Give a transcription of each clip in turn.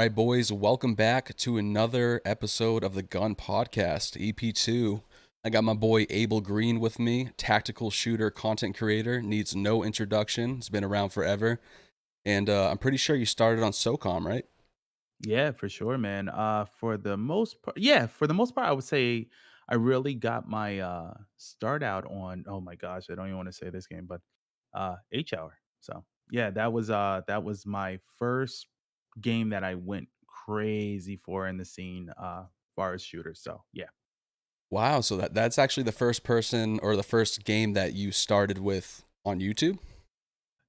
right, boys, welcome back to another episode of the Gun Podcast, EP2. I got my boy Abel Green with me, tactical shooter content creator, needs no introduction, has been around forever, and I'm pretty sure you started on SOCOM, right? Yeah, for sure, man. For the most part, yeah, for the most part, I would say I really got my start out on. Oh my gosh, I don't even want to say this game, but H hour. So yeah, that was my first game that I went crazy for in the scene, far as shooters. So yeah. Wow, so that's actually the first person or the first game that you started with on YouTube?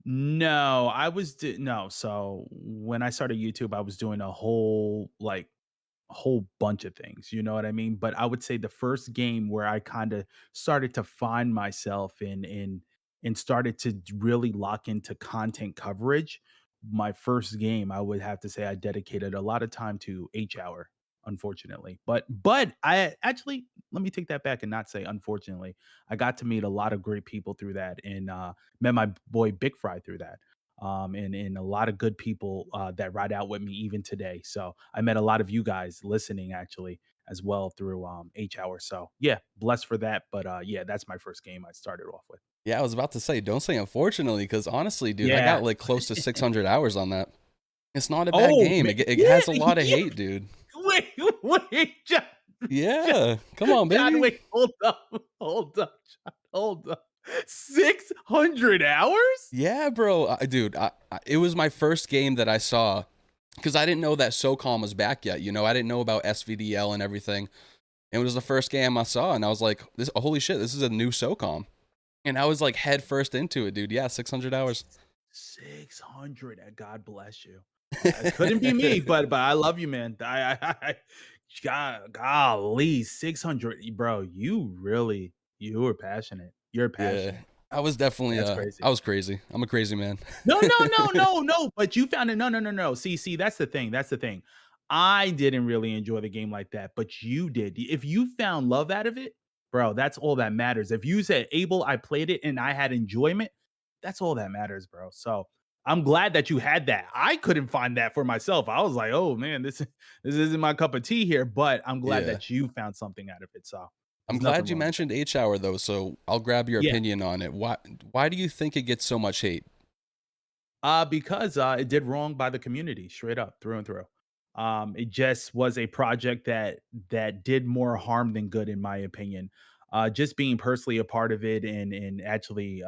No, I was no. So when I started YouTube, I was doing a whole bunch of things, you know what I mean? But I would say the first game where I kinda started to find myself and started to really lock into content coverage, my first game, I would have to say I dedicated a lot of time to H Hour, unfortunately. But I actually let me take that back and not say unfortunately. I got to meet a lot of great people through that and, met my boy Big Fry through that and a lot of good people that ride out with me even today. So I met a lot of you guys listening actually as well through H Hour. So yeah, blessed for that. But yeah, that's my first game I started off with. Yeah, I was about to say, don't say unfortunately, because honestly, dude, I got Yeah. like close to 600 hours on that. It's not a bad Oh game. man, It yeah, has a lot of yeah. hate, dude. Wait, wait, John, Yeah, come on, John, baby. wait, hold up, John, hold up. 600 hours? Yeah, bro, dude, it was my first game that I saw because I didn't know that SOCOM was back yet. You know, I didn't know about SVDL and everything. It was the first game I saw, and I was like, "This, holy shit, this is a new SOCOM." And I was like head first into it, dude. Yeah, 600 hours. 600, God bless you. Couldn't be me, but I love you, man. Golly, 600, bro, you were passionate. You're Yeah, passionate. I was definitely That's crazy. I was crazy. I'm a crazy man. No, no, no, no, no, but you found it. No, no, no, no. See, that's the thing. I didn't really enjoy the game like that, but you did. If you found love out of it, bro, that's all that matters. If you said, "Abel, I played it and I had enjoyment," that's all that matters, bro. So, I'm glad that you had that. I couldn't find that for myself. I was like, "Oh, man, this isn't my cup of tea here," but I'm glad Yeah. that you found something out of it, so I'm there's nothing glad you wrong with that. mentioned H hour though, so I'll grab your Yeah. opinion on it. Why do you think it gets so much hate? Because, it did wrong by the community, straight up, through and through. It just was a project that did more harm than good, in my opinion. Just being personally a part of it and actually,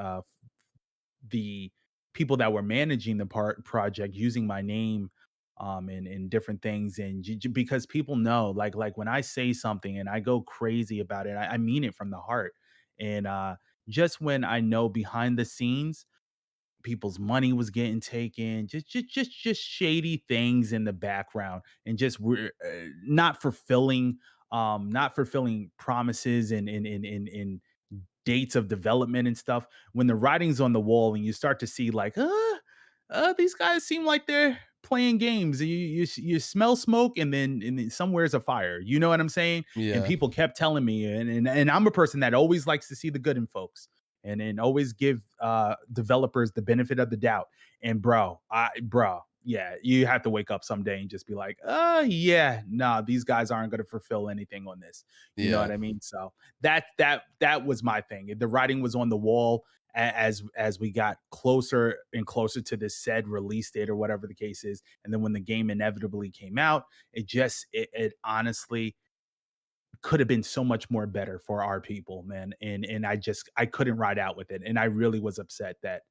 the people that were managing the project using my name, and different things, and because people know, like when I say something and I go crazy about it, I mean it from the heart. And, just when I know behind the scenes people's money was getting taken, just shady things in the background, and just not fulfilling promises and dates of development and stuff. When the writing's on the wall and you start to see like, these guys seem like they're playing games. You smell smoke and then somewhere's a fire. You know what I'm saying? And Yeah. people kept telling me, and I'm a person that always likes to see the good in folks and always give developers the benefit of the doubt. And bro, yeah, you have to wake up someday and just be like, yeah, nah, these guys aren't going to fulfill anything on this. You know what Yeah. I mean? So that was my thing. The writing was on the wall as we got closer and closer to this said release date or whatever the case is. And then when the game inevitably came out, it honestly could have been so much more better for our people, man. And I couldn't ride out with it. And I really was upset that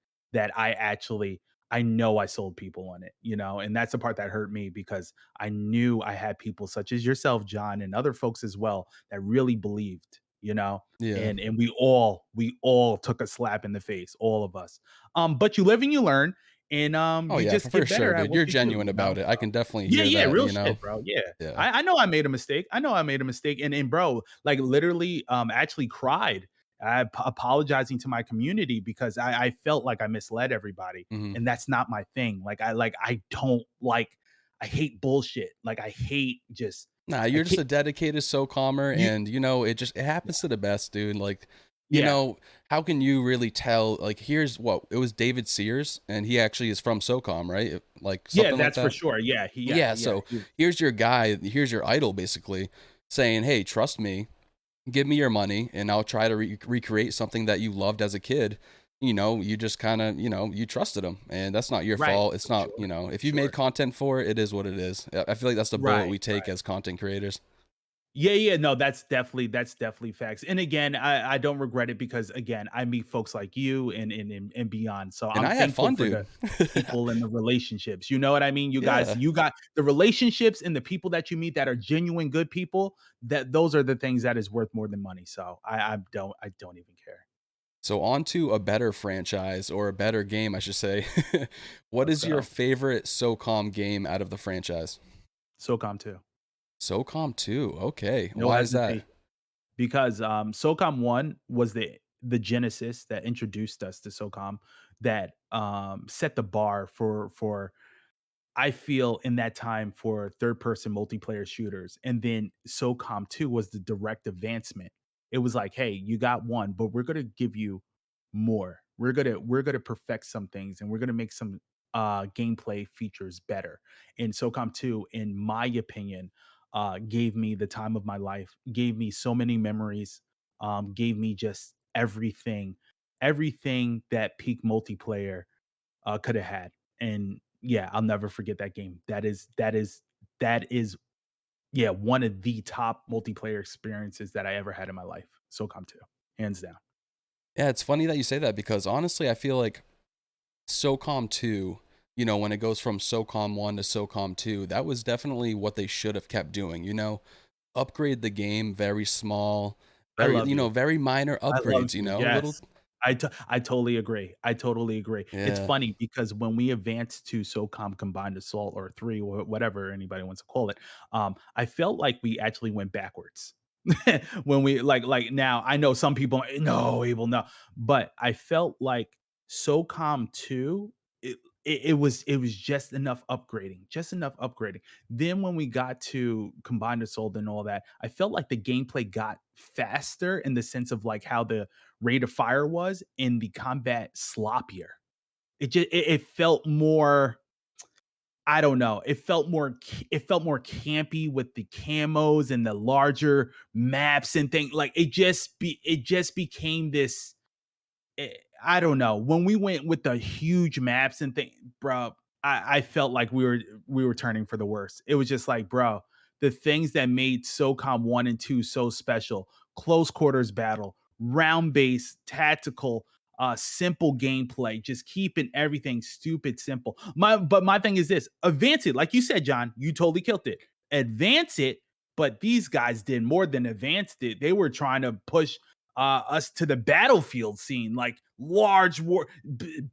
I know I sold people on it, you know, and that's the part that hurt me because I knew I had people such as yourself, John, and other folks as well that really believed, you know, Yeah. and we all took a slap in the face, all of us. But you live and you learn, and Oh you yeah, just for get sure, better at dude. what You're you do, genuine you know. about it. I can definitely Yeah, hear yeah, that, real you know? shit, bro. Yeah. Yeah. I know I made a mistake. I know I made a mistake. And bro, like literally actually cried. Apologizing to my community because I felt like I misled everybody. Mhm. And that's not my thing. I don't like I hate bullshit. Like I hate just Nah, I you're just can't a dedicated SOCOMmer, you and you know, it happens to the best, dude. Like, you Yeah. know, how can you really tell? Like, here's what it was David Sears, and he actually is from SOCOM, right? Like Yeah, something like that's for that. sure. Yeah, he yeah, Yeah. yeah, So he here's your guy, here's your idol, basically saying, "Hey, trust me, give me your money, and I'll try to recreate something that you loved as a kid." You just kind of, you trusted him, and that's not your right, fault. It's for not, sure, for if you made sure. content for it, it is what it is. I feel like that's the bullet Right, we take right. as content creators. Yeah, yeah, no, that's definitely facts. And again, I don't regret it because again, I meet folks like you and beyond. So And I'm I had thankful fun, for the dude. people and the relationships. You know what I mean? You guys, Yeah. you got the relationships and the people that you meet that are genuine good people. That those are the things that is worth more than money. So I don't even care. So on to a better franchise, or a better game, I should say. What Let's is your go. favorite SOCOM game out of the franchise? SOCOM 2. SOCOM 2. Okay. No Why is that? hesitation. Because SOCOM 1 was the genesis that introduced us to SOCOM that set the bar for I feel in that time for third person multiplayer shooters. And then SOCOM 2 was the direct advancement. It was like, hey, you got one, but we're gonna give you more. We're gonna perfect some things and we're gonna make some gameplay features better. And SOCOM 2, in my opinion, gave me the time of my life, gave me so many memories, gave me just everything that peak multiplayer could have had. And yeah, I'll never forget that game. That is yeah, one of the top multiplayer experiences that I ever had in my life. SOCOM 2, hands down. Yeah, it's funny that you say that, because honestly, I feel like SOCOM 2, when it goes from SOCOM 1 to SOCOM 2, that was definitely what they should have kept doing, upgrade the game very small, I love you. very minor I love upgrades, you. little. Yes. I totally agree. I totally agree. It's Yeah. funny because when we advanced to SOCOM Combined Assault or 3 or whatever anybody wants to call it, I felt like we actually went backwards. When we like now, I know some people, "No, Abel, no." But I felt like SOCOM 2, it was just enough upgrading. Then when we got to Combined Assault and all that, I felt like the gameplay got faster in the sense of like how the rate of fire was and the combat sloppier. It felt more, I don't know. It felt more campy with the camos and the larger maps and things. Like it just became this, I don't know. When we went with the huge maps and things, bro, I felt like we were turning for the worst. It was just like, bro, the things that made SOCOM 1 and 2 so special, close quarters battle, round based, tactical, simple gameplay, just keeping everything stupid simple. My thing is this: advance it, like you said, John. You totally killed it. Advance it, but these guys did more than advanced it. They were trying to push us to the battlefield scene, like large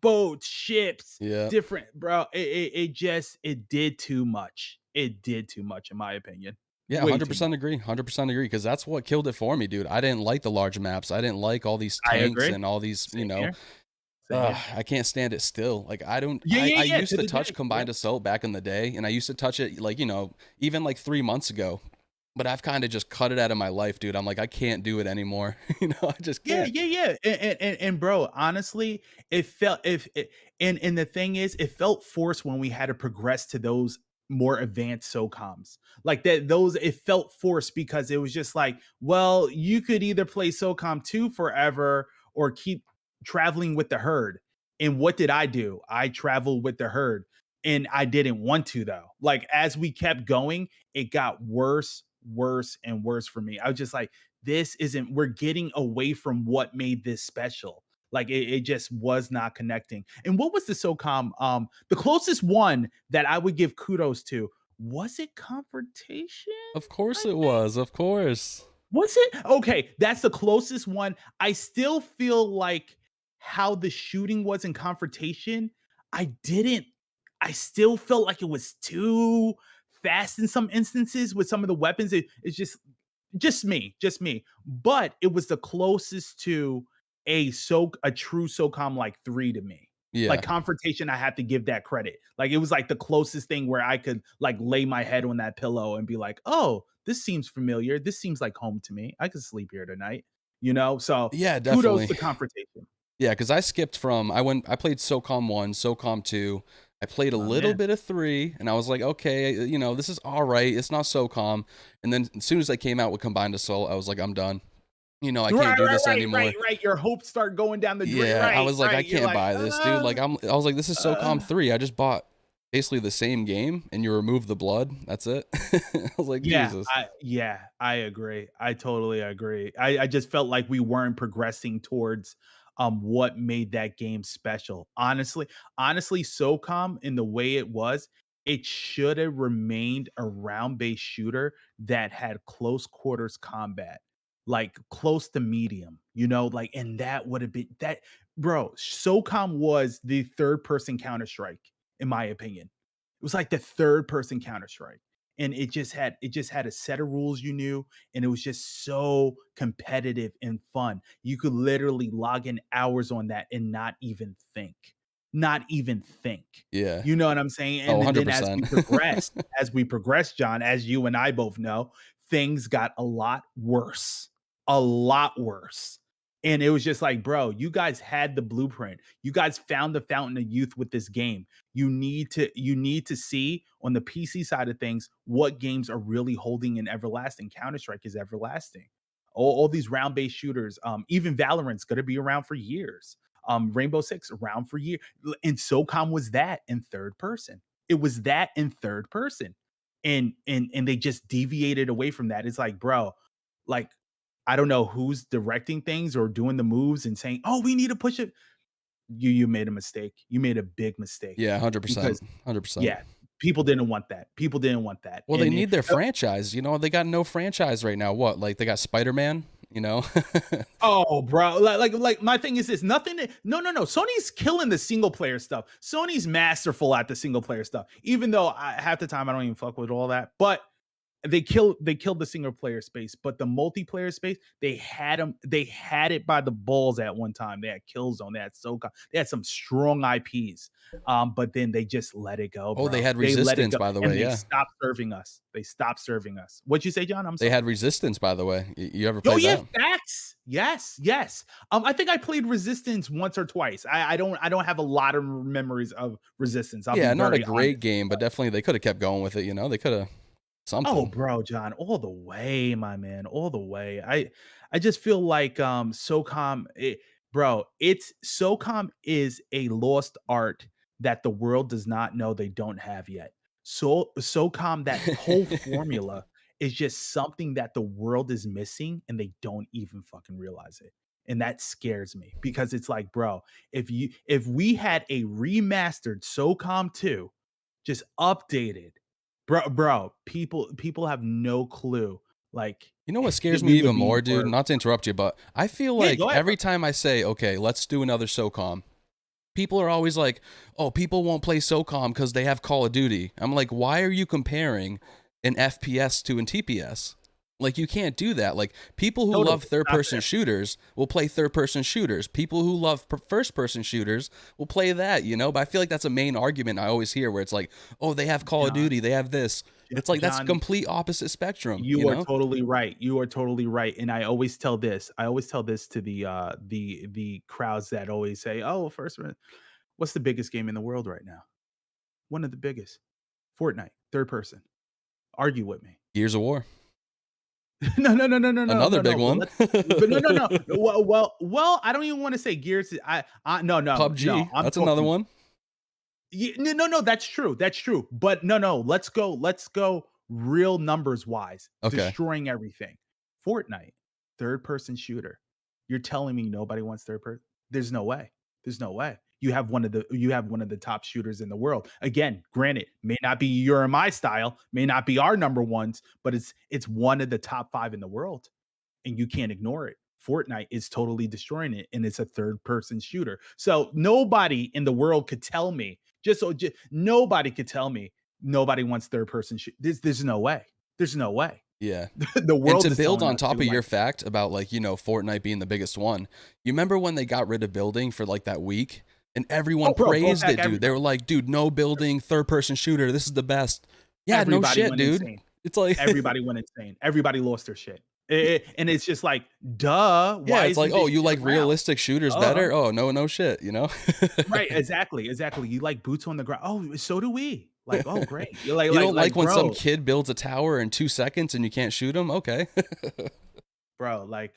boats, ships, Yeah. different, bro. It did too much. It did too much, in my opinion. Yeah, Way too much. 100% agree. 100% agree, because that's what killed it for me, dude. I didn't like the large maps. I didn't like all these I tanks agree. and all these, Same here. Same here. I can't stand it still. Like, I don't Yeah, yeah, I yeah. used To to the touch day. Yeah. Combined Assault back in the day, and I used to touch it, like, even like 3 months ago. But I've kind of just cut it out of my life, dude. I'm like, I can't do it anymore. I just Yeah, can't. yeah, yeah. And bro, honestly, it felt if it, and the thing is, it felt forced when we had to progress to those more advanced SOCOMs. Like that, those it felt forced because it was just like, well, you could either play SOCOM 2 forever or keep traveling with the herd. And what did I do? I traveled with the herd. And I didn't want to though. Like as we kept going, it got worse, worse, and worse for me. I was just like, this isn't, we're getting away from what made this special. Like it just was not connecting. And what was the SOCOM? The closest one that I would give kudos to, was it Confrontation? Of course I it think. was. Of course. Was it? Okay, that's the closest one. I still feel like how the shooting was in Confrontation, I didn't I still felt like it was too fast in some instances with some of the weapons. It's just me. But it was the closest to a true SOCOM like 3 to me. Like Yeah. Confrontation, I have to give that credit. Like it was like the closest thing where I could like lay my head on that pillow and be like, "Oh, this seems familiar. This seems like home to me. I could sleep here tonight." you know? So Yeah, kudos definitely. to Confrontation. Yeah, because I skipped from I played SOCOM 1, SOCOM 2. I played a My little man. bit of 3, and I was like, okay, this is all right. It's not SOCOM. And then as soon as they came out with Combined Assault, I was like, I'm done. I Right, can't do right, this right, right, anymore. right. Your hopes start going down the drain. Yeah, I Right, was like, I right. You're can't like, buy this, dude. Like I was like, this is SOCOM 3. I just bought basically the same game, and you remove the blood. That's it. I was like, Jesus. I agree. I totally agree. I just felt like we weren't progressing towards what made that game special. Honestly, SOCOM in the way it was, it should have remained a round-based shooter that had close quarters combat, like close to medium, like, and that would have been that, bro. SOCOM was the third person Counter-Strike, in my opinion. It was like the third person Counter-Strike, and it just had a set of rules you knew, and it was just so competitive and fun. You could literally log in hours on that and not even think. Not even think. Yeah. You know what I'm saying? Oh, And then100%. as we progressed, John, as you and I both know, things got a lot worse. A lot worse. And it was just like, bro, you guys had the blueprint. You guys found the fountain of youth with this game. You need to see on the PC side of things what games are really holding and everlasting. Counter-Strike is everlasting. All these round-based shooters, even Valorant's gonna be around for years. Rainbow Six around for years. And SOCOM was that in third person. It was that in third person. And they just deviated away from that. It's like, bro, like, I don't know who's directing things or doing the moves and saying, "Oh, we need to push it." You made a mistake. You made a big mistake Yeah, 100%. because 100%. yeah, people didn't want that. People didn't want that. Well, they need their franchise. They got no franchise right now. What? Like they got Spider-Man, you know? Oh, bro, like my thing is this: nothing. No, no, no. Sony's killing the single player stuff. Sony's masterful at the single player stuff. Even though half the time I don't even fuck with all that, but they killed the single player space, but the multiplayer space, they had it by the balls at one time. They had Killzone, they had SOCOM, they had some strong IPs. But then they just let it go, Oh, they bro. had They let it Resistance, go, by the and way. they Yeah. stopped serving us. They stopped serving us. What'd you say, John? I'm They sorry. had Resistance, by the way. You ever Oh played yeah, that? facts. Yes, yes. I think I played Resistance once or twice. I don't have a lot of memories of Resistance. I'll be Yeah, not a very great honest. game, but definitely they could have kept going with it, They could have Oh, something. bro, John, all the way, my man, all the way. I just feel like SOCOM, bro, it's SOCOM is a lost art that the world does not know they don't have yet. So SOCOM, that whole formula is just something that the world is missing and they don't even fucking realize it. And that scares me because it's like, bro, if we had a remastered SOCOM 2, just updated, bro, people have no clue. Like, You know what that scares me we would even be more, dude? or Not to interrupt you, but I feel yeah, like go ahead, bro. every time I say, okay, let's do another SOCOM, people are always like, oh, people won't play SOCOM because they have Call of Duty. I'm like, why are you comparing an FPS to an TPS? Like, you can't do that. Like, people who Totally. love third Stop person there. shooters will play third person shooters. People who love first person shooters will play that, But I feel like that's a main argument I always hear where it's like, oh, they have Call of John, Duty, they have this. It's like, that's a John, complete opposite spectrum, you are totally right. You are totally right. And I always tell this to the crowds that always say, "Oh, what's the biggest game in the world right now?" One of the biggest. Fortnite, third person. Argue with me. Gears of War. No, no, no, no, no, no, Another no, big no. one. But no, no, no. Well. I don't even want to say Gears. No, no, no. PUBG, I'm that's another talking. one. No, no, no. That's true. That's true. But no, no. Let's go. Let's go. Real numbers wise, Okay. destroying everything. Fortnite, third person shooter. You're telling me nobody wants third person? There's no way. There's no way. You have one of the top shooters in the world. Again, granted, may not be your and my style, may not be our number ones, but it's one of the top 5 in the world, and you can't ignore it. Fortnite is totally destroying it, and it's a third person shooter. So nobody in the world could tell me, nobody could tell me nobody wants third person shoot. There's no way. There's no way. Yeah. The And world to is build telling on us they top of your like it. fact about like, Fortnite being the biggest one, you remember when they got rid of building for like that week and everyone Oh, bro, brought praised back it, dude. They everybody. were like, dude, no building, third person shooter. This is the best. Yeah, no Everybody shit, went dude. insane. It's like, Everybody went insane. Everybody lost their shit. And it's just like, duh, Yeah, why it's like, isn't "Oh, this you shit like around? realistic shooters Duh. better? Oh, no, no shit," you know? Right, exactly, exactly. You like boots on the ground. Oh, so do we. Like, oh, great. You're You don't like when some bro, kid builds a tower in 2 seconds and you can't shoot him? Okay. bro, like,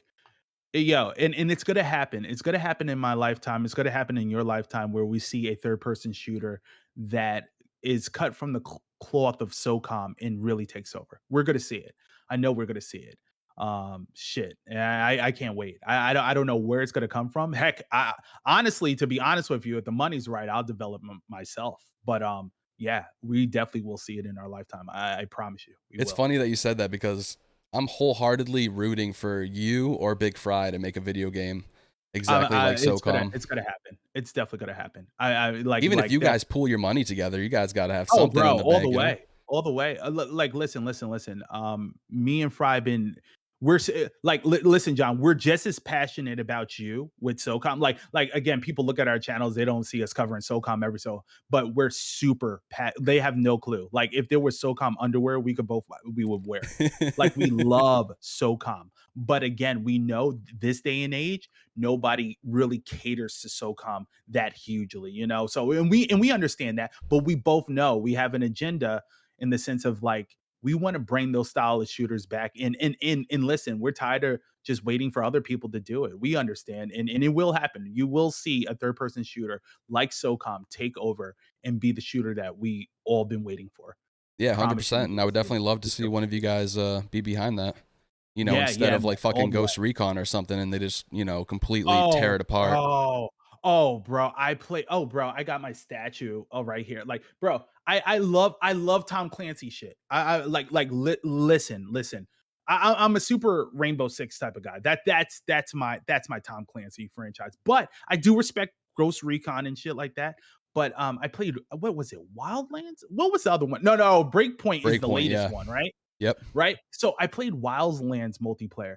yo, and it's gonna happen. It's gonna happen in my lifetime. It's gonna happen in your lifetime where we see a third person shooter that is cut from the cloth of SOCOM and really takes over. We're gonna see it. I know we're gonna see it. Shit, I can't wait. I don't know where it's gonna come from. Heck, honestly, to be honest with you, if the money's right, I'll develop myself. But yeah, we definitely will see it in our lifetime. I promise you, we It's will. funny that you said that because I'm wholeheartedly rooting for you or Big Fry to make a video game exactly like SOCOM. It's gonna happen. It's definitely gonna happen. I Even if you that. guys pool your money together, you guys gotta have Oh, something in bro, the all the bank, you know? way, all the way. Like, listen, listen, listen. Me and Fry been we're like, listen, John. We're just as passionate about you with SOCOM. Like again, people look at our channels, they don't see us covering SOCOM every so, but we're super. They have no clue. Like, if there was SOCOM underwear, we would wear it. Like, we love SOCOM, but again, we know this day and age, nobody really caters to SOCOM that hugely, you know. So and we understand that, but we both know we have an agenda in the sense of like we want to bring those style of shooters back. And listen, we're tired of just waiting for other people to do it. We understand, and it will happen. You will see a third person shooter like SOCOM take over and be the shooter that we all been waiting for. Yeah, Promise you, 100%, we and I will would see it. definitely love to It's see so one good. of you guys, be behind that, Yeah, instead yeah, of, man, like, all fucking the way. Ghost Recon or something, and they just, completely tear Oh, it apart. oh, bro, bro, I got my statue, right here. Like, bro, I love Tom Clancy shit. Listen, listen. I'm a super Rainbow Six type of guy. That's my Tom Clancy franchise. But I do respect Ghost Recon and shit like that. But I played, what was it? Wildlands? What was the other one? No, Breakpoint is the Breakpoint, latest yeah. one, right? Yep. Right? So I played Wildlands multiplayer.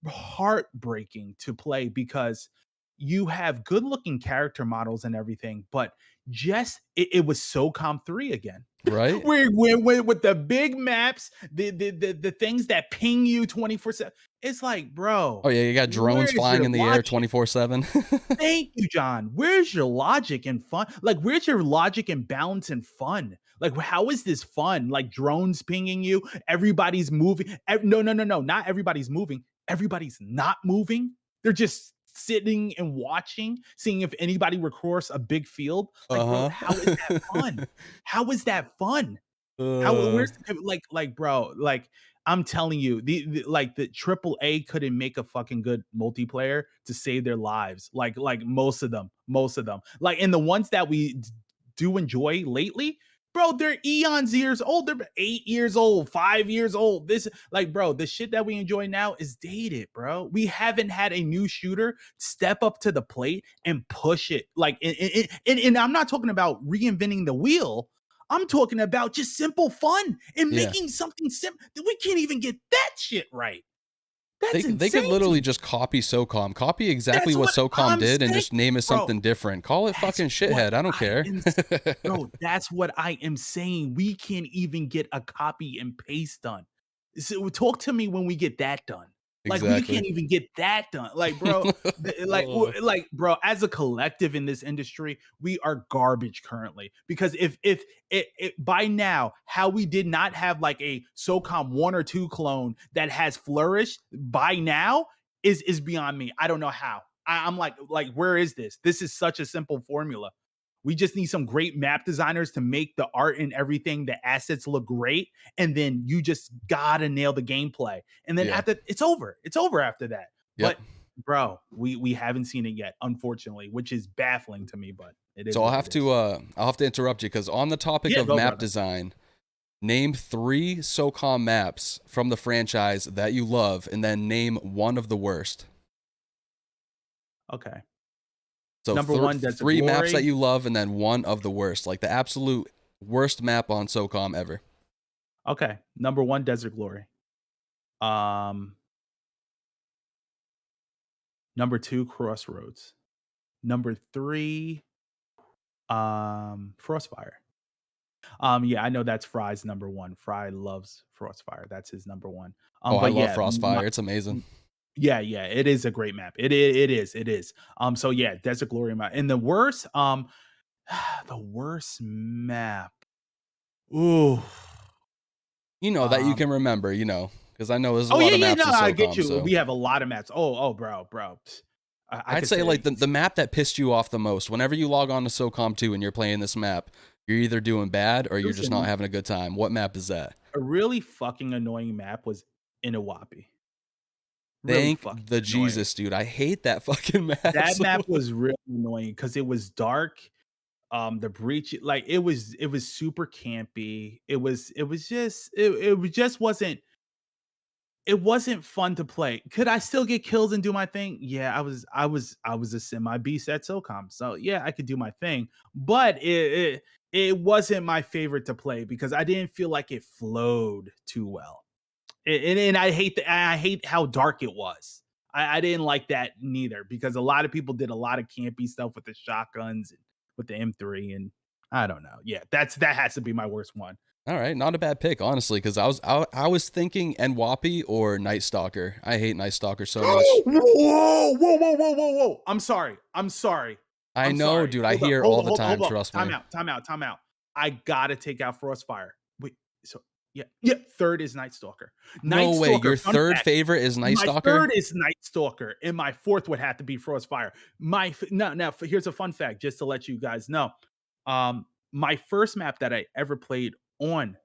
Heartbreaking to play because you have good looking character models and everything, but just it was SOCOM 3 again. Right? We're with the big maps, the things that ping you 24/7. It's like, Oh, bro, yeah, you got drones where's flying your in the air logic? 24/7. Thank you, John. Where's your logic and fun? Like, where's your logic and balance and fun? Like, how is this fun? Like, drones pinging you, everybody's moving. No, no, no, no. Not everybody's moving. Everybody's not moving. They're just sitting and watching, seeing if anybody would cross a big field. Like, bro, how is that Uh-huh. fun? How is that fun? How Uh, where's bro, like I'm telling you, the triple A couldn't make a fucking good multiplayer to save their lives. Like most of them. Like, and the ones that we do enjoy lately, bro, they're eons years old. They're 8 years old, 5 years old. This like, bro, the shit that we enjoy now is dated, bro. We haven't had a new shooter step up to the plate and push it. Like, and I'm not talking about reinventing the wheel. I'm talking about just simple fun and yeah. making something simple. We can't even get that shit right. They That's they could insane to literally me. just copy SOCOM, copy exactly That's what what SOCOM I'm did and saying, just name it bro. something different. Call it That's fucking what shithead, I don't I care. am, bro. That's what I am saying. We can't even get a copy and paste done. So talk to me when we get that done. Like, we Exactly. can't even get that done. Like, bro, Uh, bro, as a collective in this industry, we are garbage currently. Because if it by now, how we did not have like a SOCOM 1 or 2 clone that has flourished by now is beyond me. I don't know how. I'm like, where is this? This is such a simple formula. We just need some great map designers to make the art and everything, the assets look great, and then you just gotta nail the gameplay. And then yeah. after it's over. It's over after that. Yep. But bro, we haven't seen it yet, unfortunately, which is baffling to me, but it is So what it is. I'll have to interrupt you because on the topic Yeah, of go, map brother. design, name 3 SOCOM maps from the franchise that you love, and then name one of the worst. Okay. So Number one, Desert 3 maps that Glory. you love, and then one of the worst, like the absolute worst map on SOCOM ever. Okay. Number one, Desert Glory. Um, number two, Crossroads. Number three, Frostfire. Yeah, I know that's Fry's number one. Fry loves Frostfire. That's his number one. Oh, I But love yeah, Frostfire. It's amazing. yeah, yeah, it is a great map. It is. So yeah, Desert Glory map. And the worst, the worst map. Ooh. You know, that you Um, can remember, you know, because I know there's a oh lot yeah, of yeah, maps no, in I get SOCOM, you. so We have a lot of maps. Oh, bro. I I'd could say like say the map that pissed you off the most. Whenever you log on to SOCOM 2 and you're playing this map, you're either doing bad or you're just not listen, having a good time. What map is that? a really fucking annoying map was Inawapi. Really Thank fucking the annoying. Jesus, dude. I hate that fucking map That so map much. was really annoying because it was dark. The breach, like it was super campy. It just wasn't fun to play. Could I still get kills and do my thing? Yeah, I was a semi beast at SOCOM. So yeah, I could do my thing. But it wasn't my favorite to play because I didn't feel like it flowed too well. And I hate how dark it was. I didn't like that neither because a lot of people did a lot of campy stuff with the shotguns and with the M3 and I don't know. Yeah, that has to be my worst one. All right, not a bad pick, honestly, because I was thinking NWAPI or Night Stalker. I hate Night Stalker so much. Whoa. I'm sorry. I'm sorry. I I'm know, sorry. dude. I Hold up. hear it Hold all up. the Hold up. time. Hold up. Trust Time me. out. Time out. Time out. I gotta take out Frostfire. Wait. So yeah. Yeah. Third is Night Stalker. Night No way. Stalker. Your Fun third fact. favorite is Night My Stalker? third is Night Stalker, and my fourth would have to be Frostfire. Now here's a fun fact, just to let you guys know. My first map that I ever played on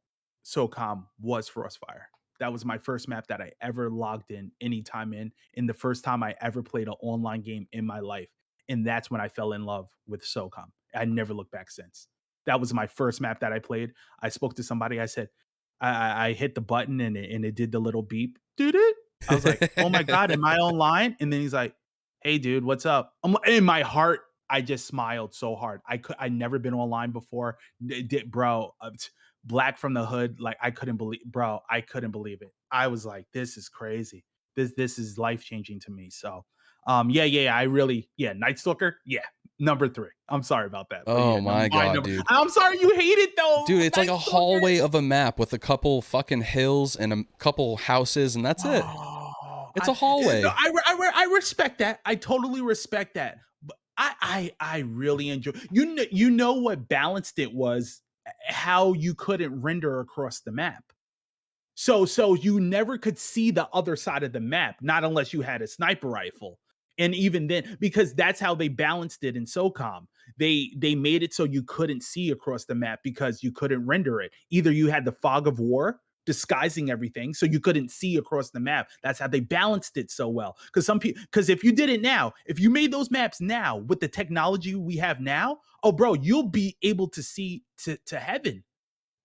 SOCOM was Frostfire. That was my first map that I ever logged in anytime in the first time I ever played an online game in my life. And that's when I fell in love with SOCOM. I never looked back since. That was my first map that I played. I spoke to somebody. I said, I hit the button and it did the little beep. Did it? I was like, oh my God, am I online? And then he's like, hey, dude, what's up? In my heart, I just smiled so hard. I never been online before. Bro, Black from the Hood, like I couldn't believe it. I was like, this is crazy. This is life changing to me. So, yeah, I really, yeah, Night Stalker, yeah, number three. I'm sorry about that, but Oh yeah, my my god, number. dude. I'm sorry you hate it Dude, though, it's like Night a Stalker. hallway of a map with a couple fucking hills and a couple houses, and that's it. Oh, It's a no, hallway. I respect that. I totally respect that. But I really enjoy. You know what balanced it was how you couldn't render across the map. So you never could see the other side of the map, not unless you had a sniper rifle. And even then, because that's how they balanced it in SOCOM. They made it so you couldn't see across the map because you couldn't render it. Either you had the fog of war disguising everything so you couldn't see across the map. That's how they balanced it so well. Because if you did it now, if you made those maps now with the technology we have now, oh bro, you'll be able to see to heaven.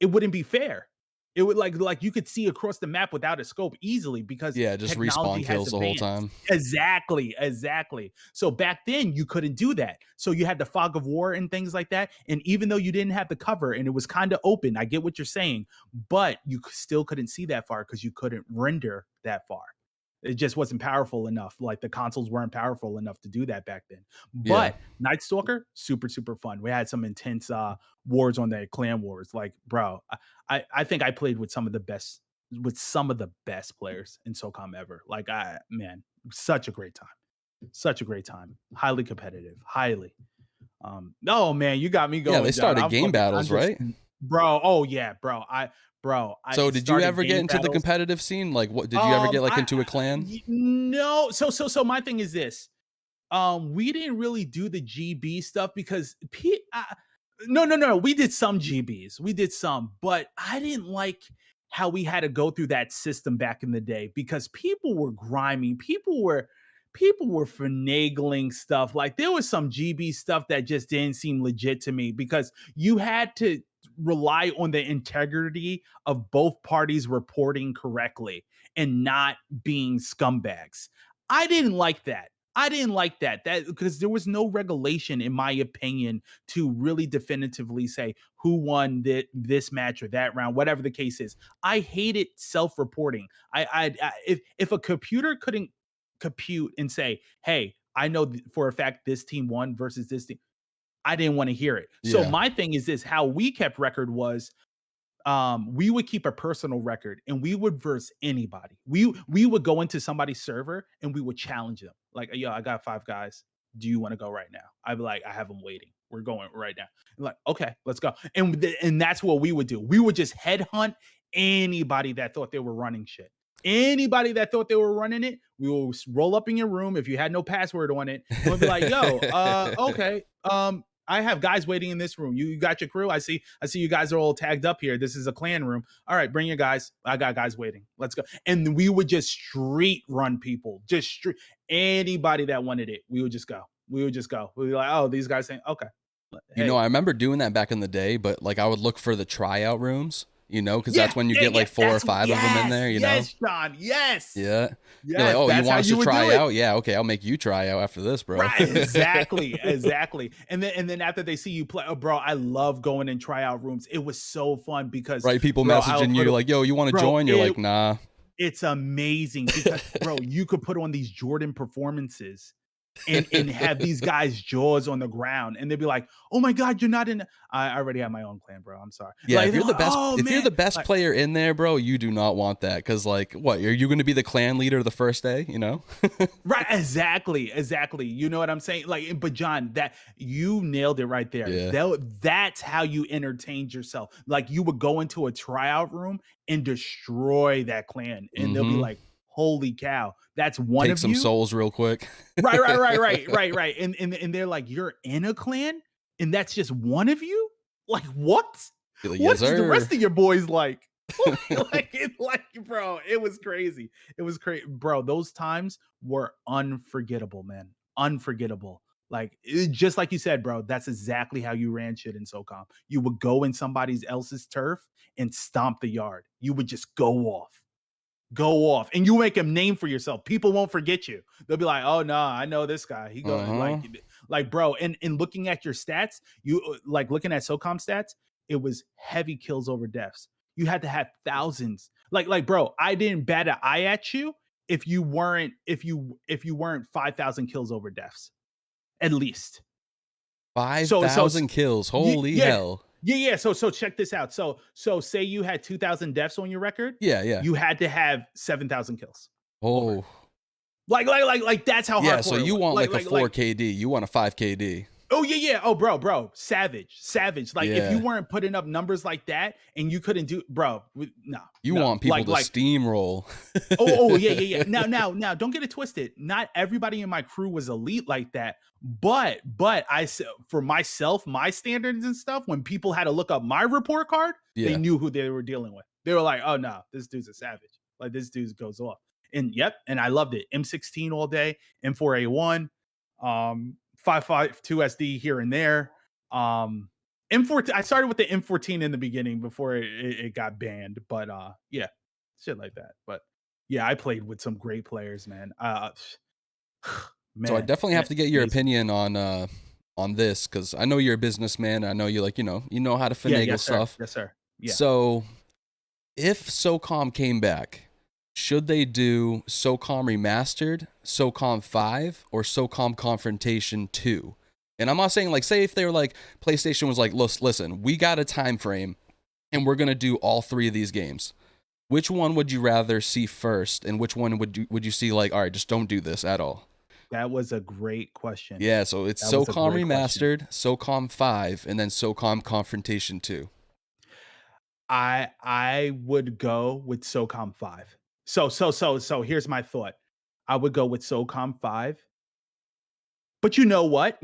It wouldn't be fair. It would like you could see across the map without a scope easily because Yeah, just technology respawn has kills the whole advanced. time. Exactly. So back then you couldn't do that. So you had the fog of war and things like that. And even though you didn't have the cover and it was kind of open, I get what you're saying, but you still couldn't see that far because you couldn't render that far. It just wasn't powerful enough. Like the consoles weren't powerful enough to do that back then. Yeah. But Night Stalker, super, super fun. We had some intense wars on there, clan wars. Like, bro, I think I played with some of the best players in SOCOM ever. Like, man, such a great time. Such a great time. Highly competitive. Highly. No, man, you got me Yeah, they going, John. started game I'm battles, just, right? bro. Oh yeah, I So, did you started ever get game into the battles. competitive scene? Like, what did you ever get like into a clan? No. So my thing is this. We didn't really do the GB stuff because no. We did some GBs. We did some, but I didn't like how we had to go through that system back in the day because people were grimy. People were finagling stuff. Like there was some GB stuff that just didn't seem legit to me because you had to rely on the integrity of both parties reporting correctly and not being scumbags. I didn't like that. I didn't like that. That because there was no regulation, in my opinion, to really definitively say who won this match or that round, whatever the case is. I hated self-reporting. If a computer couldn't compute and say, "Hey, I know for a fact this team won versus this team," I didn't want to hear it. So Yeah. my thing is this: how we kept record was we would keep a personal record and we would verse anybody. We would go into somebody's server and we would challenge them. Like, yo, I got 5 guys. Do you want to go right now? I'd be like, I have them waiting. We're going right now. I'm like, okay, let's go. And that's what we would do. We would just headhunt anybody that thought they were running shit. Anybody that thought they were running it, we will roll up in your room if you had no password on it, and we'll be like, yo, okay, I have guys waiting in this room. You got your crew. I see you guys are all tagged up here. This is a clan room. All right, bring your guys. I got guys waiting. Let's go. And we would just street run people. Just street anybody that wanted it. We would just go. We would just go. We'd be like, oh, these guys saying, okay. You know, Hey. I remember doing that back in the day, but like I would look for the tryout rooms, you know, because Yeah, that's when you yeah, get yeah. like 4 or 5 of them in there, you know? Yes, John. Yes. Yeah. You're like, Yes. oh, you That's how want us you to would do try it. out? Yeah, okay, I'll make you try out after this, bro. Right, exactly, exactly. And then after they see you play, oh, bro, I love going in tryout rooms. It was so fun because, Right, people bro, I'll messaging put you it, like, yo, you want to bro. join? You're like, nah. It's amazing because, bro, you could put on these Jordan performances and have these guys' jaws on the ground, and they'd be like, "Oh my god, you're not in." I already have my own clan, bro. I'm sorry. Yeah, Like, if they're you're the like, best, "Oh if you're man," the best like, player in there, bro, you do not want that. Cause like, what? Are you going to be the clan leader the first day? You know? right, exactly, exactly. You know what I'm saying? Like, but John, that you nailed it right there. Yeah. That's how you entertained yourself. Like, you would go into a tryout room and destroy that clan, and they'll be Mm-hmm. like, "Holy cow, that's one Take of some you." souls real quick. Right. And they're like, "You're in a clan, and that's just one of you? Like, what? Be like, yes, What's the sir. rest of your boys like?" Like, bro, it was crazy. It was crazy, bro. Those times were unforgettable, man. Unforgettable. Like, just like you said, bro. That's exactly how you ran shit in SOCOM. You would go in somebody else's turf and stomp the yard. You would just go off and you make a name for yourself. People won't forget you. They'll be like, "Oh no, I know this guy. He go Uh-huh. like bro." And looking at your stats, you like looking at SOCOM stats, it was heavy kills over deaths. You had to have thousands. Like bro, I didn't bat an eye at you if you weren't 5,000 kills over deaths at least. So 5,000 kills. Holy yeah. hell. Yeah. So check this out. So say you had 2,000 deaths on your record, Yeah, yeah. you had to have 7,000 kills over. Oh. Like that's how Yeah, so hardcore it you was. want like a 4 KD. You want a 5 KD. Oh yeah. Oh bro, savage. Like if you Yeah. weren't putting up numbers like that and you couldn't do, bro, no, You no. want people to Like steamroll. oh yeah. Now, don't get it twisted. Not everybody in my crew was elite like that, but for myself, my standards and stuff, when people had to look up my report card, they Yeah. knew who they were dealing with. They were like, "Oh no, this dude's a savage. Like this dude goes off." And yep, and I loved it. M16 all day, M4A1, 5.52 SD here and there. M14. I started with the M14 in the beginning before it got banned, but yeah, shit like that. But yeah, I played with some great players, man. So I Man, definitely have to get your amazing. opinion on this cuz I know you're a businessman. I know you like, you know how to Yeah, finagle yes, sir. stuff. Yes, sir. Yeah. So, if SOCOM came back, should they do SOCOM Remastered, SOCOM 5, or SOCOM Confrontation 2? And I'm not saying like, say if they were like, PlayStation was like, listen, we got a time frame and we're going to do all 3 of these games. Which one would you rather see first? And which one would you see like, all right, just don't do this at all? That was a great question. Yeah, so it's That was a SOCOM great question. Remastered, SOCOM 5, and then SOCOM Confrontation 2. I would go with SOCOM 5. So here's my thought. I would go with SOCOM 5. But you know what?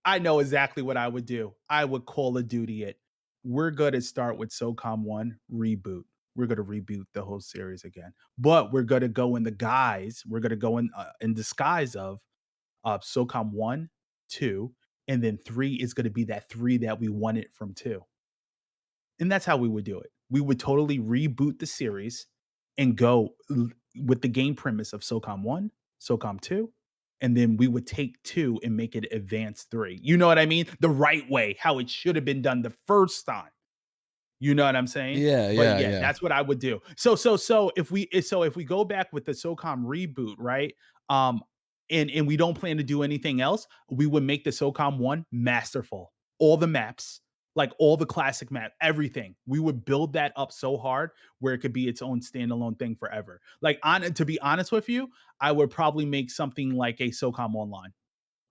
I know exactly what I would do. I would Call of Duty it. We're going to start with SOCOM 1 reboot. We're going to reboot the whole series again. But we're going to go in the guise, we're going to go in disguise of SOCOM 1, 2, and then 3 is going to be that 3 that we wanted from 2. And that's how we would do it. We would totally reboot the series and go with the game premise of SOCOM 1, SOCOM 2, and then we would take 2 and make it Advanced 3. You know what I mean? The right way, how it should have been done the first time. You know what I'm saying? Yeah, But yeah, yeah, yeah. that's what I would do. So if we go back with the SOCOM reboot, right? Um and we don't plan to do anything else, we would make the SOCOM one masterful. All the maps, like all the classic map, everything. We would build that up so hard where it could be its own standalone thing forever. Like to be honest with you, I would probably make something like a SOCOM online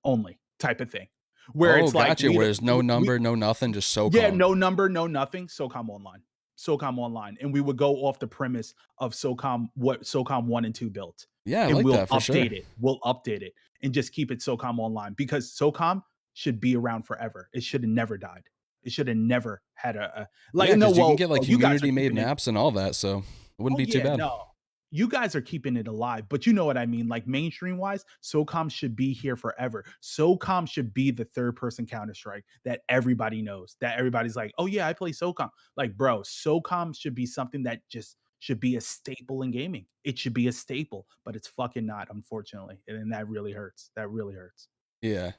only type of thing. Where Oh, it's like gotcha. Where there's no we number, no nothing, just yeah, SOCOM. no number, no nothing, SOCOM online. SOCOM online. And we would go off the premise of SOCOM, what SOCOM 1 and 2 built. Yeah, I And like we'll that for sure. update it. We'll update it and just keep it SOCOM online because SOCOM should be around forever. It should have never died. It should have never had a like Yeah, no, because you can get like well, you guys are community made keeping it. maps and all that, so it wouldn't Oh be too yeah, bad. no. You guys are keeping it alive, but you know what I mean. Like mainstream wise, SOCOM should be here forever. SOCOM should be the third person Counter Strike that everybody knows. That everybody's like, oh yeah, I play SOCOM. Like, bro, SOCOM should be something that just should be a staple in gaming. It should be a staple, but it's fucking not, unfortunately. And that really hurts. That really hurts. Yeah.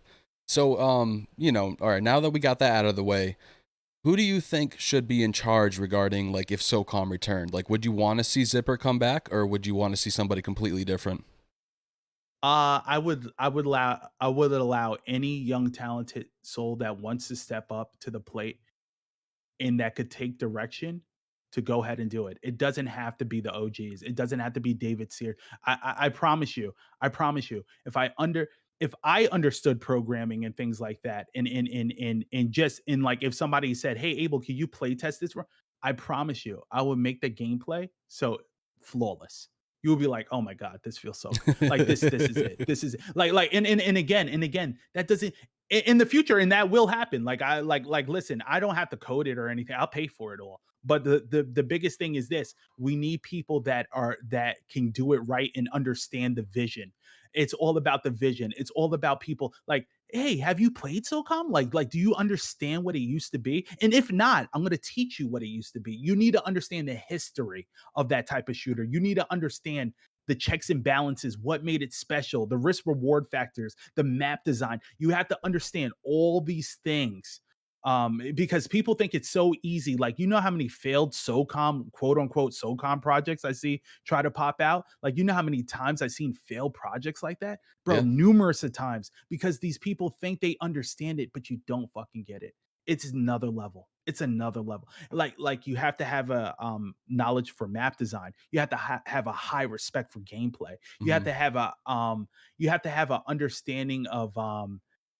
So, all right, now that we got that out of the way, who do you think should be in charge regarding like if SOCOM returned? Like, would you want to see Zipper come back, or would you want to see somebody completely different? I would allow any young talented soul that wants to step up to the plate and that could take direction to go ahead and do it. It doesn't have to be the OGs. It doesn't have to be David Sear. I promise you. I promise you. If I understood programming and things like that, and just in like if somebody said, "Hey, Abel, can you play test this?" I promise you, I would make the gameplay so flawless. You will be like, "Oh my god, this feels so good. Like this is it. This is it." Like and again, that doesn't in the future, and that will happen. Like I like listen, I don't have to code it or anything. I'll pay for it all. But the biggest thing is this: we need people that can do it right and understand the vision. It's all about the vision. It's all about people like, hey, have you played SOCOM? Do you understand what it used to be? And if not, I'm going to teach you what it used to be. You need to understand the history of that type of shooter. You need to understand the checks and balances, what made it special, the risk reward factors, the map design. You have to understand all these things because people think it's so easy. Like, you know how many failed SOCOM, quote unquote, SOCOM projects I see try to pop out? Like, you know how many times I've seen failed projects like that? Bro, Yeah. numerous of times because these people think they understand it, but you don't fucking get it. It's another level. It's another level. Like you have to have a knowledge for map design. You have to have a high respect for gameplay. You have Hmm. to have a understanding of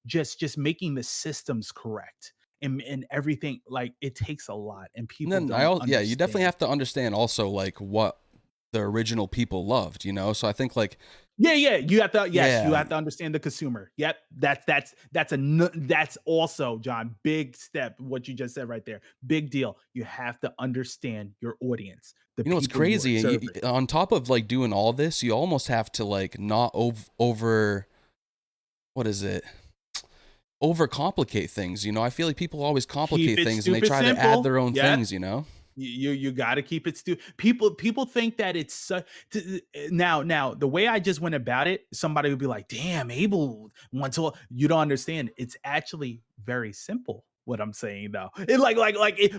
just making the systems correct and everything. Like it takes a lot, and And people then don't yeah, you definitely understand. have to understand also like what the original people loved, you know? So I think like, Yeah, yeah. You have to. Yes, you yeah, have to understand the consumer. Yep, that's also, John, big step. What you just said right there, big deal. You have to understand your audience, the you know what's people you are crazy? serving. On top of like doing all this, you almost have to like not over what is it? Overcomplicate things, you know? I feel like people always Keep complicate it things and they stupid try to add simple. their own Yep. things, you know? You got to keep it stupid. People think that it's now the way I just went about it. Somebody would be like, "Damn, Abel wants all." You don't understand. It's actually very simple. What I'm saying though,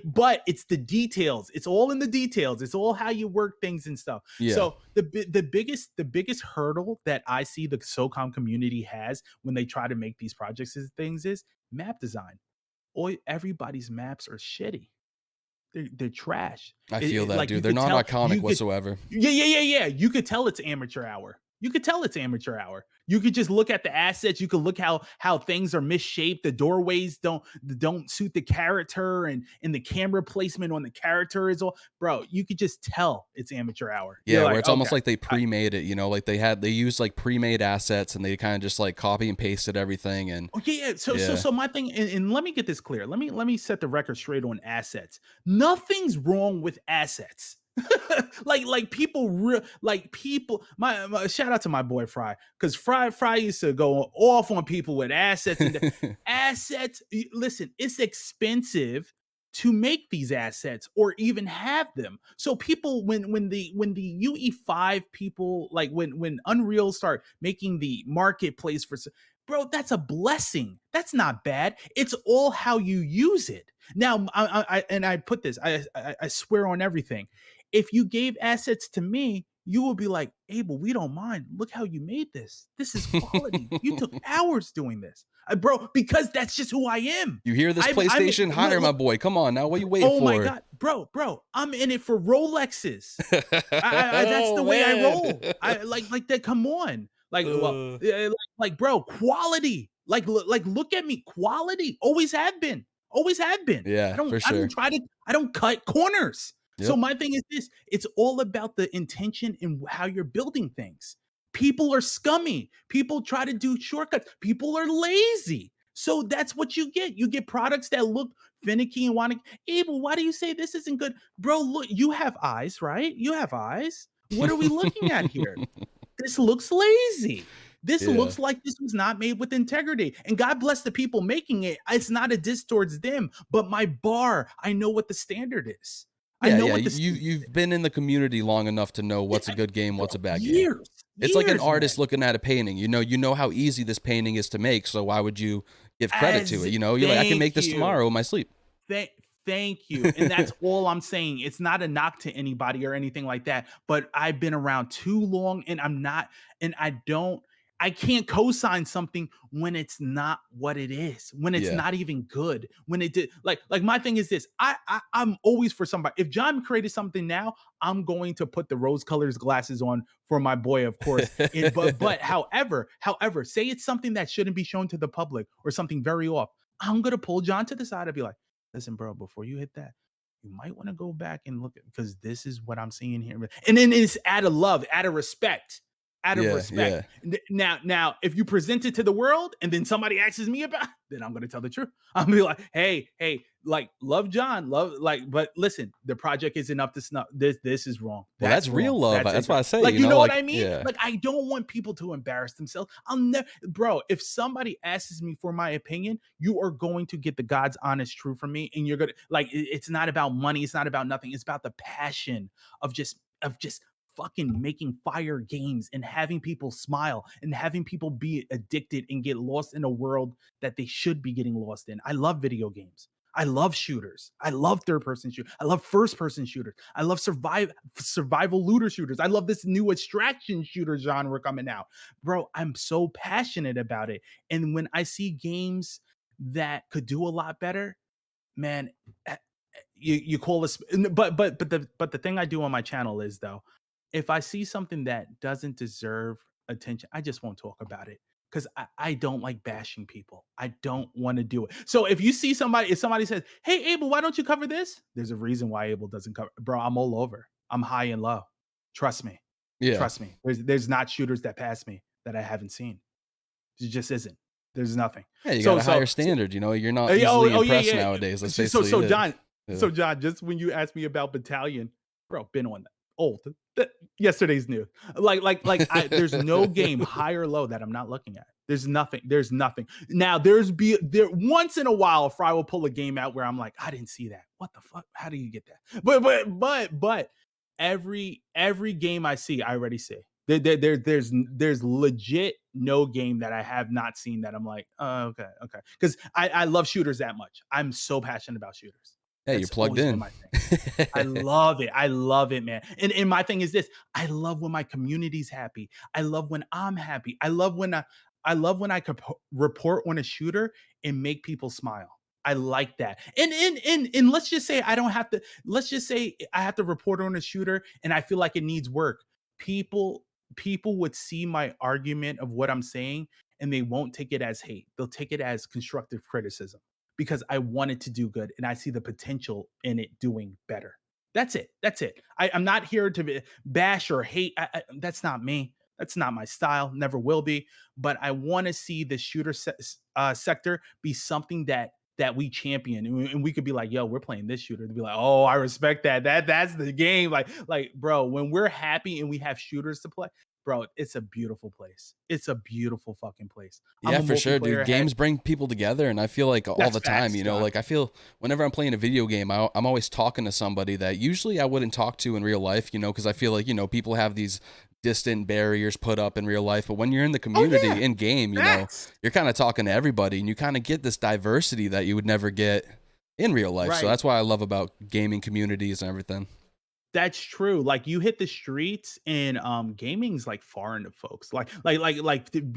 but it's the details. It's all in the details. It's all how you work things and stuff. Yeah. So the biggest hurdle that I see the SOCOM community has when they try to make these projects and things is map design. Or everybody's maps are shitty. They're trash. I feel that, Like dude. you They're could not tell, iconic whatsoever. yeah. You could tell it's amateur hour. You could tell it's amateur hour. You could just look at the assets. You could look how things are misshaped. The doorways don't suit the character, and the camera placement on the character is all. Bro, you could just tell it's amateur hour. You're Yeah, where like, it's almost okay, like they pre-made it, you know, like they used like pre-made assets and they kind of just like copy and pasted everything and oh yeah, yeah. So so yeah. so my thing, and let me get this clear. Let me set the record straight on assets. Nothing's wrong with assets. like people like people my shout out to my boy Fry, because Fry used to go off on people with assets and assets. Listen, it's expensive to make these assets or even have them. So people, when the UE5 people, like when Unreal start making the marketplace for, bro, that's a blessing. That's not bad. It's all how you use it. Now, I put this. I swear on everything. If you gave assets to me, you will be like, Abel, we don't mind. Look how you made this. This is quality. You took hours doing this. Bro, because that's just who I am. You hear this I'm PlayStation? Hire my boy. Come on now. What are you waiting oh my for? God, bro, I'm in it for Rolexes. That's the Oh, way I man. roll. I like that. Come on, bro, quality. Like, look at me, quality. Always have been. Always have been. Yeah, for I sure. don't try to. I don't cut corners. So Yep. my thing is this: it's all about the intention and how you're building things. People are scummy. People try to do shortcuts. People are lazy. So that's what you get. You get products that look finicky and want to. Abel, why do you say this isn't good, bro? Look, you have eyes, right? You have eyes. What are we looking at here? This looks lazy. This Yeah. looks like this was not made with integrity. And God bless the people making it. It's not a diss towards them, but my bar, I know what the standard is. I Yeah, know yeah. what the You've been in the community long enough to know what's a good game, what's a bad game. years. It's like an years, artist man. looking at a painting. You know how easy this painting is to make, so why would you give credit to it? You know, you're like, I can make this tomorrow in my sleep. Thank you. And that's all I'm saying. It's not a knock to anybody or anything like that, but I've been around too long and I can't co-sign something when it's not what it is, when it's Yeah. not even good, when it did like my thing is this. I'm always for somebody. If John created something now, I'm going to put the rose colors glasses on for my boy, of course. But however, say it's something that shouldn't be shown to the public or something very off. I'm gonna pull John to the side and be like, listen, bro, before you hit that, you might want to go back and look at because this is what I'm seeing here. And then it's out of love, out of respect. Out of respect. Yeah. Now, if you present it to the world and then somebody asks me about it, then I'm gonna tell the truth. I'm gonna be like, hey, like, love John, but listen, the project isn't up to snuff. This is wrong. Well, that's real love. That's why I say, like, you know what like, I mean? yeah. Like, I don't want people to embarrass themselves. I'll never, bro. If somebody asks me for my opinion, you are going to get the God's honest truth from me, and you're gonna like. It's not about money. It's not about nothing. It's about the passion of just fucking making fire games and having people smile and having people be addicted and get lost in a world that they should be getting lost in. I love video games. I love shooters. I love third-person shooters. I love first-person shooters. I love survival looter shooters. I love this new extraction shooter genre coming out. Bro, I'm so passionate about it. And when I see games that could do a lot better, man, you call us. But the thing I do on my channel is, though, if I see something that doesn't deserve attention, I just won't talk about it because I don't like bashing people. I don't want to do it. So if somebody says, hey, Abel, why don't you cover this? There's a reason why Abel doesn't cover. Bro, I'm all over. I'm high and low. Trust me. Yeah. Trust me. There's not shooters that pass me that I haven't seen. It just isn't. There's nothing. Yeah, you got a higher standard. You know, you're not easily impressed nowadays. That's basically so John, just when you asked me about Battalion, bro, been on that. Old. Yesterday's news. There's no game high or low that I'm not looking at. There's nothing. Now there once in a while, Fry will pull a game out where I'm like, I didn't see that. What the fuck? How do you get that? But every game I see, I already see. There's legit no game that I have not seen that I'm like, oh, okay. Because I love shooters that much. I'm so passionate about shooters. Hey, you're plugged in. I love it, man. And my thing is this: I love when my community's happy. I love when I'm happy. I love when I could report on a shooter and make people smile. I like that. And let's just say I don't have to. Let's just say I have to report on a shooter and I feel like it needs work. People would see my argument of what I'm saying and they won't take it as hate. They'll take it as constructive criticism. Because I want it to do good and I see the potential in it doing better. That's it. I'm not here to bash or hate. That's not me. That's not my style. Never will be. But I want to see the shooter sector be something that we champion, and we could be like, yo, we're playing this shooter. To be like, oh, I respect that. That's the game. Like, bro, when we're happy and we have shooters to play, bro, it's a beautiful place. It's a beautiful fucking place. Yeah, for sure, dude. Games bring people together, and I feel like all the time, you know, like I feel whenever I'm playing a video game, I'm always talking to somebody that usually I wouldn't talk to in real life, you know, because I feel like, you know, people have these distant barriers put up in real life, but when you're in the community in game, you know, you're kind of talking to everybody, and you kind of get this diversity that you would never get in real life. So that's why I love about gaming communities and everything. That's true. Like you hit the streets and gaming's like foreign to folks.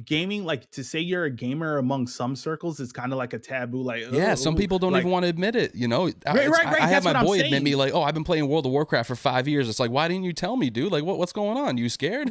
Gaming, like to say you're a gamer among some circles is kind of like a taboo. Like, Yeah, some oh, people don't even like want to admit it. You know, right, right, I right. had That's my what I'm boy admit me saying. like, oh, I've been playing World of Warcraft for 5 years. It's like, why didn't you tell me, dude? Like, what's going on? You scared?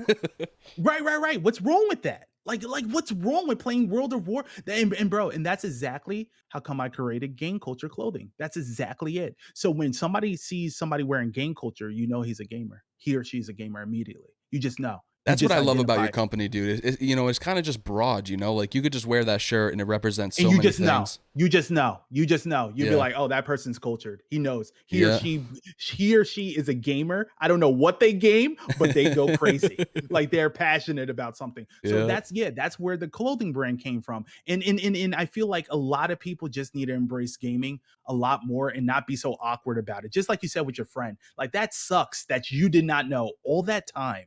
Right, right, right. What's wrong with that? Like what's wrong with playing World of War? And bro, and that's exactly how come I created game culture clothing. That's exactly it. So when somebody sees somebody wearing game culture, you know he's a gamer. He or she's a gamer immediately. You just know. You That's what just I love about identify your it. company, dude. You know, it's kind of just broad. You know, like you could just wear that shirt and it represents And so you many just know. things. You just know. You just know. You'd be Yeah, like, "Oh, that person's cultured. He knows. yeah. He or she is a gamer. I don't know what they game, but they go crazy. Like they're passionate about something." So Yeah. that's where the clothing brand came from. And I feel like a lot of people just need to embrace gaming a lot more and not be so awkward about it. Just like you said with your friend. Like that sucks that you did not know all that time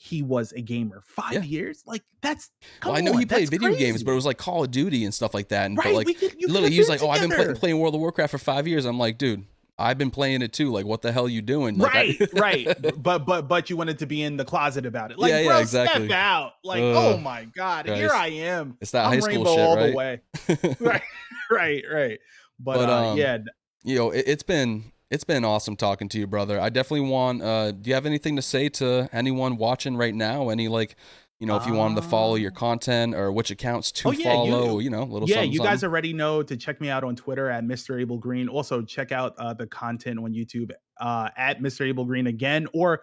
he was a gamer. 5 Yeah. years? Like that's Well, come I know he on. played That's video games, but it crazy. was like Call of Duty and stuff like that. And but Right, like you could literally, have he was been like, "Oh, I've been together. playing World of Warcraft for 5 years." I'm like, dude, I've been playing it too. Like, what the hell you doing? Like, I Right, right. But you wanted to be in the closet about it. yeah, Like, yeah, bro, step exactly. out. Like, oh Ugh, my God, here Christ, I am. it's that high I'm school rainbow shit, all the right? way. Right, right, right. But But yeah, you know, it's been awesome talking to you, brother. I definitely want. Do you have anything to say to anyone watching right now? Any like, you know, if you wanted to follow your uh content or which accounts oh to yeah, follow, you know, a little yeah, something, you guys something. already know to check me out on Twitter at Mr. Abel Green. Also, check out the content on YouTube at Mr. Abel Green again, or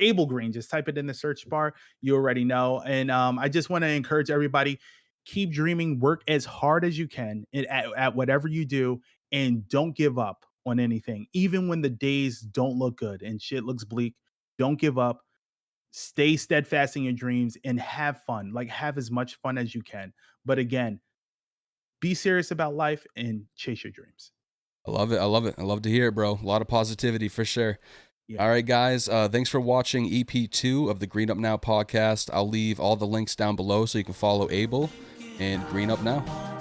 Abel Green. Just type it in the search bar. You already know. And I just want to encourage everybody: keep dreaming, work as hard as you can at whatever you do, and don't give up on anything, even when the days don't look good and shit looks bleak. Don't give up. Stay steadfast in your dreams and have fun. Like have as much fun as you can. But again, be serious about life and chase your dreams. I love it. I love it. I love to hear it, bro. A lot of positivity for sure. Yeah. All right, guys. Thanks for watching EP2 of the Green Up Now podcast. I'll leave all the links down below so you can follow Abel and Green Up Now.